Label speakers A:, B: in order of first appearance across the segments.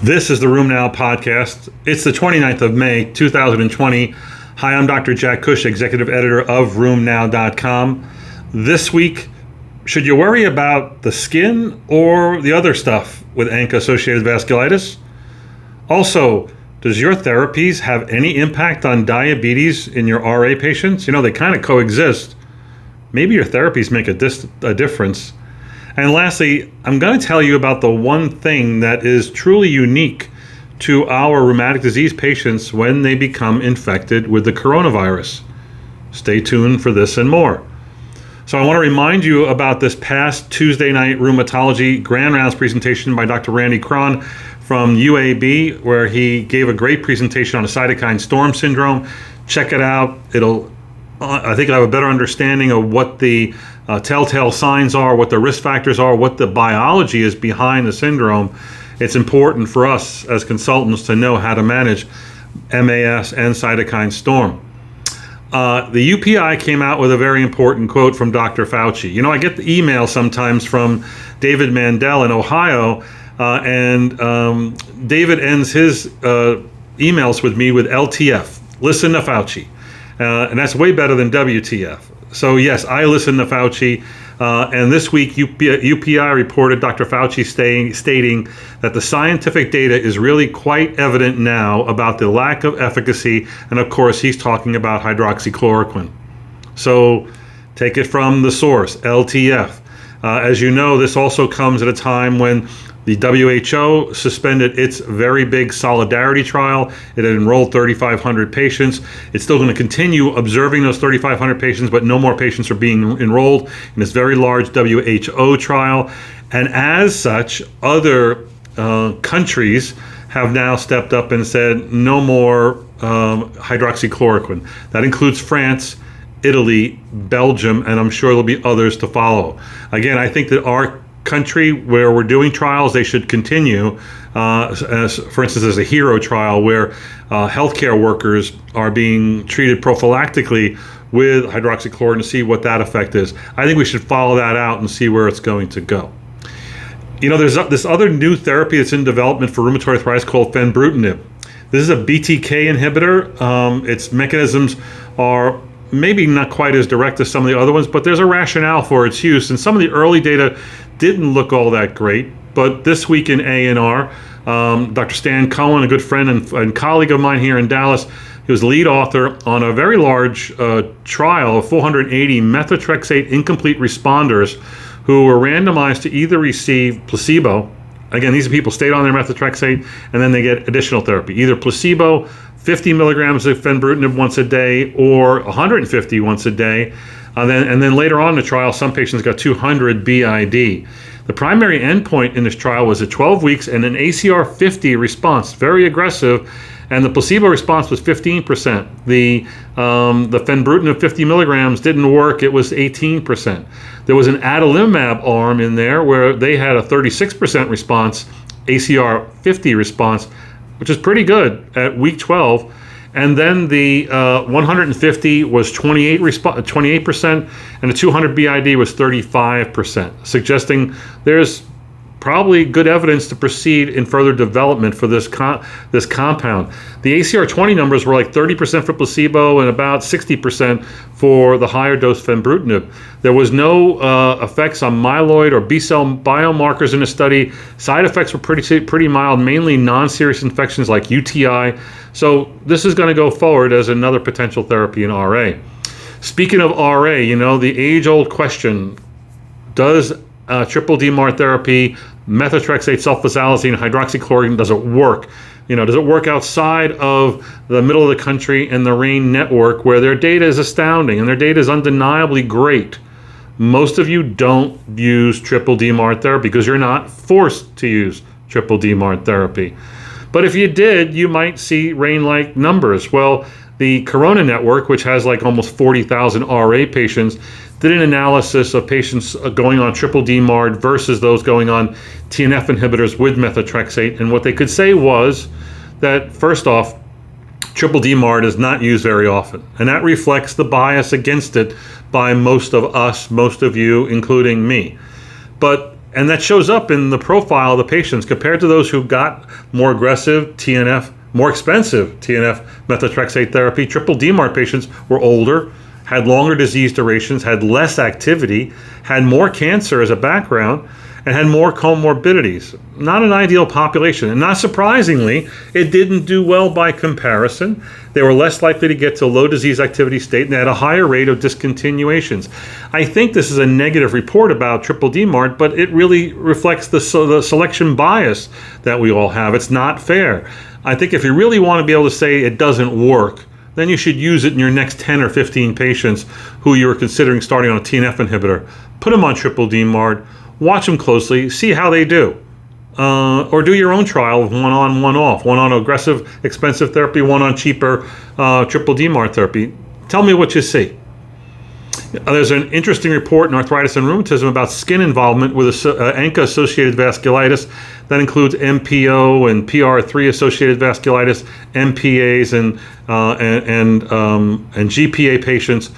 A: This is the RheumNow podcast. It's the 29th of May, 2020. Hi, I'm Dr. Jack Cush, executive editor of RheumNow.com. This week, should you worry about the skin or the other stuff with ANCA-associated vasculitis? Also, does your therapies have any impact on diabetes in your RA patients? You know, they kind of coexist. Maybe your therapies make a difference. And lastly, I'm going to tell you about the one thing that is truly unique to our rheumatic disease patients when they become infected with the coronavirus. Stay tuned for this and more. So I want to remind you about this past Tuesday night rheumatology grand rounds presentation by Dr. Randy Cron from UAB, where he gave a great presentation on a cytokine storm syndrome. Check it out. I think I have a better understanding of what the telltale signs are, what the risk factors are, what the biology is behind the syndrome. It's important for us as consultants to know how to manage MAS and cytokine storm. The UPI came out with a very important quote from Dr. Fauci. You know, I get the email sometimes from David Mandel in Ohio, and David ends his emails with me with LTF, listen to Fauci. And that's way better than WTF. So yes, I listen to Fauci. And this week, UPI reported Dr. Fauci stating that the scientific data is really quite evident now about the lack of efficacy. And of course, he's talking about hydroxychloroquine. So take it from the source, LTF. As you know, this also comes at a time when the WHO suspended its very big Solidarity trial. It had enrolled 3,500 patients. It's still going to continue observing those 3,500 patients, but no more patients are being enrolled in this very large WHO trial. And as such, other countries have now stepped up and said no more hydroxychloroquine. That includes France, Italy, Belgium, and I'm sure there'll be others to follow. Again, I think that our country where we're doing trials, they should continue. As, for instance, there's a HERO trial where healthcare workers are being treated prophylactically with hydroxychloroquine to see what that effect is. I think we should follow that out and see where it's going to go. You know, there's this other new therapy that's in development for rheumatoid arthritis called fenbrutinib. This is a BTK inhibitor. Its mechanisms are maybe not quite as direct as some of the other ones, but there's a rationale for its use. And some of the early data didn't look all that great. But this week in A&R, Dr. Stan Cohen, a good friend and colleague of mine here in Dallas, he was lead author on a very large trial of 480 methotrexate incomplete responders who were randomized to either receive placebo. Again, these are people stayed on their methotrexate, and then they get additional therapy, either placebo, 50 milligrams of fenbrutinib once a day, or 150 once a day. And then later on in the trial, some patients got 200 BID. The primary endpoint in this trial was at 12 weeks and an ACR 50 response, very aggressive, and the placebo response was 15%. The fenbrutinib 50 milligrams didn't work, it was 18%. There was an adalimumab arm in there where they had a 36% response, ACR 50 response, which is pretty good at week 12. And then the 150 was 28%, and the 200 BID was 35%, suggesting there's probably good evidence to proceed in further development for this compound. The ACR 20 numbers were like 30% for placebo and about 60% for the higher dose fenbrutinib. There was no effects on myeloid or B-cell biomarkers in the study. Side effects were pretty mild, mainly non-serious infections like UTI. So this is going to go forward as another potential therapy in RA. Speaking of RA, you know, the age-old question, does triple DMARD therapy, methotrexate, sulfasalazine, hydroxychloroquine, does it work? You know, does it work outside of the middle of the country and the RAIN network where their data is astounding and their data is undeniably great? Most of you don't use triple DMARD therapy because you're not forced to use triple DMARD therapy. But if you did, you might see RAIN-like numbers. Well, the Corona Network, which has like almost 40,000 RA patients, did an analysis of patients going on triple DMARD versus those going on TNF inhibitors with methotrexate. And what they could say was that, first off, triple DMARD is not used very often. And that reflects the bias against it by most of us, most of you, including me. But And that shows up in the profile of the patients compared to those who got more aggressive TNF, more expensive TNF methotrexate therapy. Triple DMARD patients were older, had longer disease durations, had less activity, had more cancer as a background, and had more comorbidities. Not an ideal population. And not surprisingly, it didn't do well by comparison. They were less likely to get to low disease activity state, and they had a higher rate of discontinuations. I think this is a negative report about triple DMARD, but it really reflects the selection bias that we all have. It's not fair. I think if you really want to be able to say it doesn't work, then you should use it in your next 10 or 15 patients who you are considering starting on a TNF inhibitor. Put them on triple DMARD, watch them closely, see how they do. Or do your own trial of one on, one off, one on aggressive, expensive therapy, one on cheaper triple DMARD therapy. Tell me what you see. There's an interesting report in Arthritis and Rheumatism about skin involvement with ANCA-associated vasculitis. That includes MPO and PR3-associated vasculitis, MPAs, and GPA patients.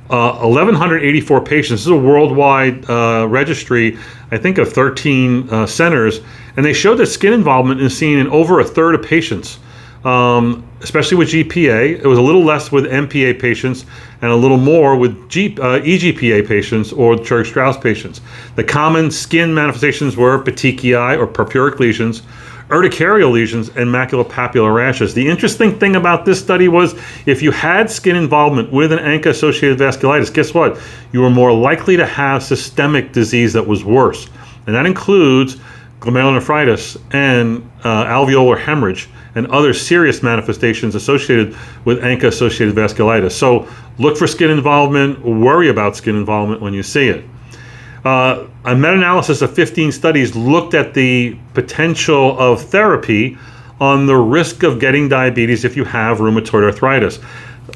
A: 1,184 patients. This is a worldwide registry, I think, of 13 centers, and they showed that skin involvement is seen in over a third of patients, especially with GPA. It was a little less with MPA patients and a little more with EGPA patients or Churg-Strauss patients. The common skin manifestations were petechiae or purpuric lesions, urticarial lesions, and maculopapular rashes. The interesting thing about this study was if you had skin involvement with an ANCA-associated vasculitis, guess what? You were more likely to have systemic disease that was worse. And that includes glomerulonephritis and alveolar hemorrhage and other serious manifestations associated with ANCA-associated vasculitis. So look for skin involvement, worry about skin involvement when you see it. A meta-analysis of 15 studies looked at the potential of therapy on the risk of getting diabetes if you have rheumatoid arthritis.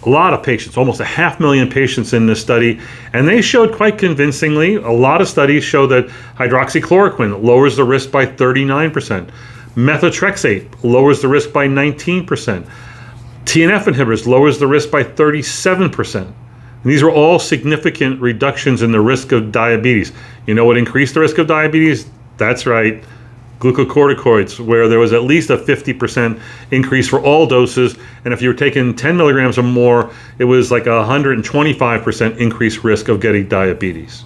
A: A lot of patients, almost 500,000 patients in this study, and they showed quite convincingly, a lot of studies show that hydroxychloroquine lowers the risk by 39%. Methotrexate lowers the risk by 19%. TNF inhibitors lowers the risk by 37%. And these were all significant reductions in the risk of diabetes. You know what increased the risk of diabetes? That's right, glucocorticoids, where there was at least a 50% increase for all doses. And if you were taking 10 milligrams or more, it was like a 125% increased risk of getting diabetes.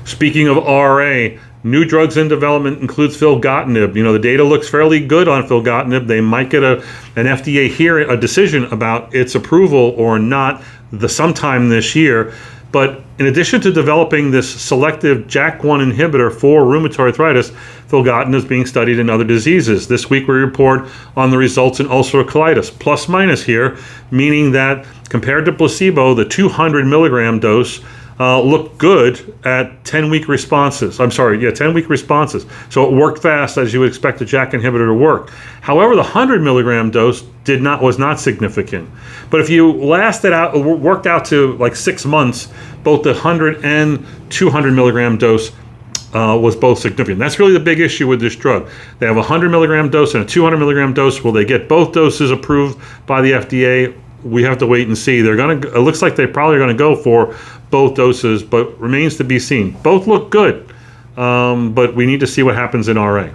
A: Speaking of RA, new drugs in development includes filgotinib. You know, the data looks fairly good on filgotinib. They might get an FDA hearing, a decision about its approval or not sometime this year. But in addition to developing this selective JAK1 inhibitor for rheumatoid arthritis, filgotinib is being studied in other diseases. This week we report on the results in ulcerative colitis, plus minus here, meaning that compared to placebo, the 200 milligram dose looked good at 10-week responses. 10-week responses. So it worked fast as you would expect a JAK inhibitor to work. However, the 100 milligram dose was not significant. But if you worked out to like 6 months, both the 100 and 200 milligram dose was both significant. That's really the big issue with this drug. They have a 100 milligram dose and a 200 milligram dose. Will they get both doses approved by the FDA? We have to wait and see. It looks like they probably are going to go for both doses, but remains to be seen. Both look good, but we need to see what happens in RA.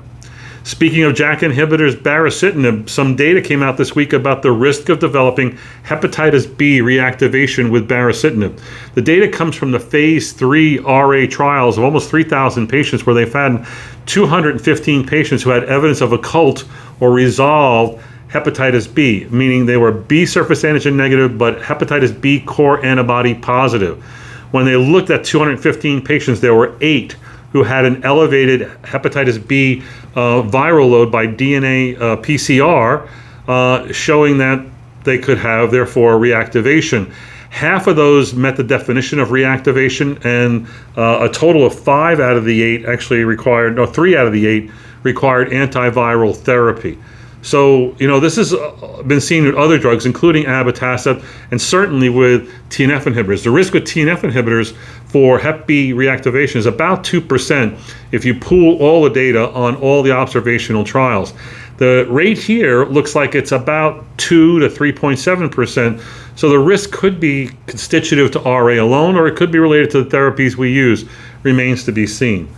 A: Speaking of JAK inhibitors, baricitinib, some data came out this week about the risk of developing hepatitis B reactivation with baricitinib. The data comes from the phase 3 RA trials of almost 3,000 patients where they've had 215 patients who had evidence of occult or resolved hepatitis B, meaning they were B surface antigen negative, but hepatitis B core antibody positive. When they looked at 215 patients, there were 8 who had an elevated hepatitis B viral load by DNA PCR, showing that they could have, therefore, reactivation. Half of those met the definition of reactivation, and a total of 3 out of the 8 required antiviral therapy. So, this has been seen with other drugs, including abatacept, and certainly with TNF inhibitors. The risk with TNF inhibitors for Hep B reactivation is about 2% if you pool all the data on all the observational trials. The rate here looks like it's about 2 to 3.7%. So the risk could be constitutive to RA alone, or it could be related to the therapies we use. Remains to be seen.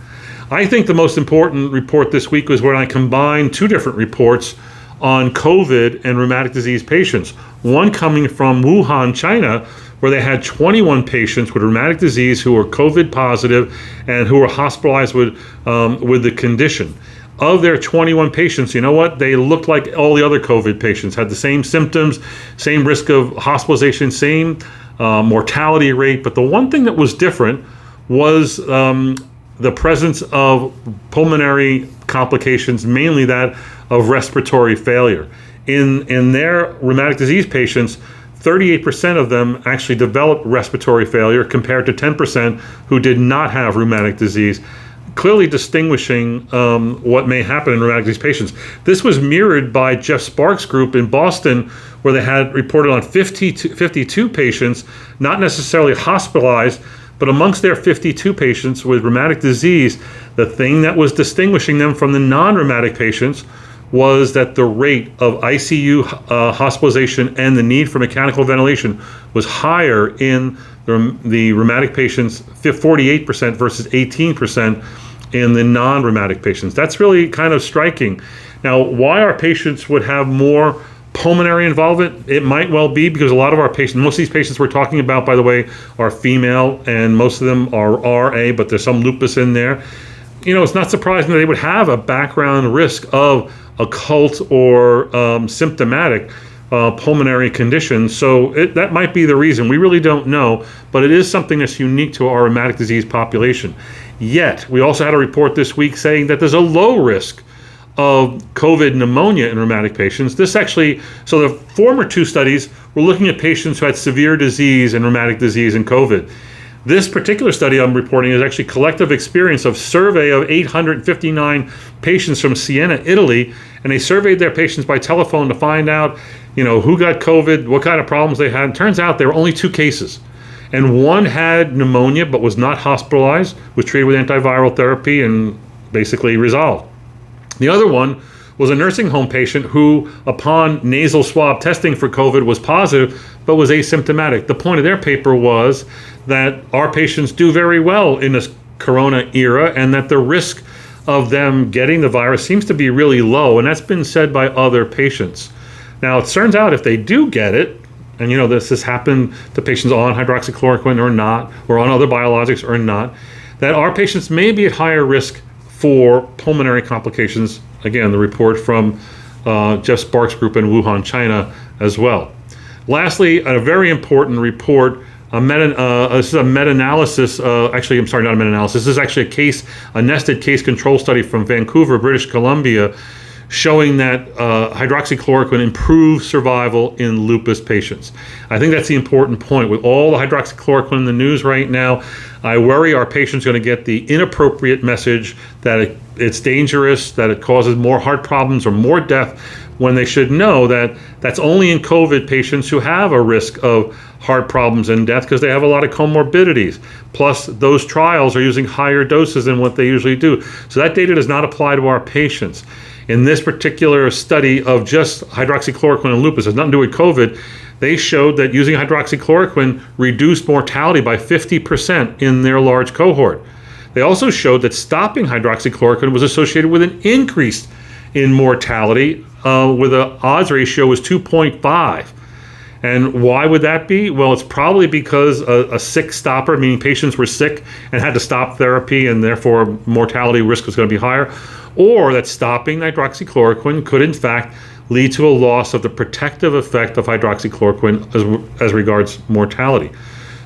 A: I think the most important report this week was when I combined two different reports on COVID and rheumatic disease patients. One coming from Wuhan, China, where they had 21 patients with rheumatic disease who were COVID positive and who were hospitalized with the condition. Of their 21 patients, you know what? They looked like all the other COVID patients, had the same symptoms, same risk of hospitalization, same mortality rate. But the one thing that was different was the presence of pulmonary complications, mainly that of respiratory failure. In their rheumatic disease patients, 38% of them actually developed respiratory failure compared to 10% who did not have rheumatic disease, clearly distinguishing what may happen in rheumatic disease patients. This was mirrored by Jeff Sparks' group in Boston, where they had reported on 52 patients, not necessarily hospitalized, but amongst their 52 patients with rheumatic disease, the thing that was distinguishing them from the non-rheumatic patients was that the rate of ICU hospitalization and the need for mechanical ventilation was higher in the rheumatic patients, 48% versus 18% in the non-rheumatic patients. That's really kind of striking. Now, why our patients would have more pulmonary involvement, it might well be because a lot of our patients, most of these patients we're talking about, by the way, are female, and most of them are RA, but there's some lupus in there. You know, it's not surprising that they would have a background risk of occult or symptomatic pulmonary conditions. So that might be the reason. We really don't know, but it is something that's unique to our rheumatic disease population. Yet, we also had a report this week saying that there's a low risk of COVID pneumonia in rheumatic patients. So the former two studies were looking at patients who had severe disease and rheumatic disease and COVID. This particular study I'm reporting is actually collective experience of survey of 859 patients from Siena, Italy, and they surveyed their patients by telephone to find out, who got COVID, what kind of problems they had. It turns out there were only two cases, and one had pneumonia but was not hospitalized, was treated with antiviral therapy and basically resolved. The other one was a nursing home patient who, upon nasal swab testing for COVID, was positive but was asymptomatic. The point of their paper was that our patients do very well in this corona era and that the risk of them getting the virus seems to be really low, and that's been said by other patients. Now, it turns out if they do get it, and this has happened to patients on hydroxychloroquine or not, or on other biologics or not, that our patients may be at higher risk for pulmonary complications. Again, the report from Jeff Sparks' group in Wuhan, China as well. Lastly, a very important report, this is a meta-analysis, not a meta-analysis, this is actually a nested case control study from Vancouver, British Columbia, showing that hydroxychloroquine improves survival in lupus patients. I think that's the important point. With all the hydroxychloroquine in the news right now, I worry our patients are going to get the inappropriate message that it's dangerous, that it causes more heart problems or more death, when they should know that that's only in COVID patients who have a risk of heart problems and death because they have a lot of comorbidities. Plus, those trials are using higher doses than what they usually do. So that data does not apply to our patients. In this particular study of just hydroxychloroquine and lupus, it has nothing to do with COVID, they showed that using hydroxychloroquine reduced mortality by 50% in their large cohort. They also showed that stopping hydroxychloroquine was associated with an increase in mortality, with an odds ratio was 2.5. And why would that be? Well, it's probably because a sick stopper, meaning patients were sick and had to stop therapy and therefore mortality risk was going to be higher, or that stopping hydroxychloroquine could in fact lead to a loss of the protective effect of hydroxychloroquine as regards mortality.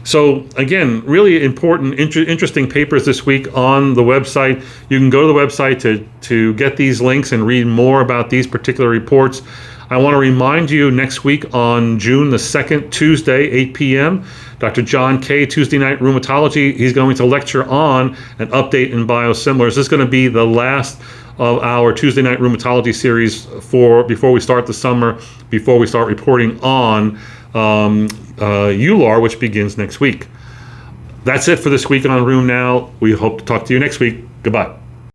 A: So again, really important, interesting papers this week on the website. You can go to the website to get these links and read more about these particular reports. I want to remind you next week on June the 2nd, Tuesday, 8 p.m., Dr. John Kay, Tuesday Night Rheumatology, he's going to lecture on an update in biosimilars. This is going to be the last of our Tuesday Night Rheumatology series before we start the summer, before we start reporting on EULAR, which begins next week. That's it for this week on RheumNow. We hope to talk to you next week. Goodbye.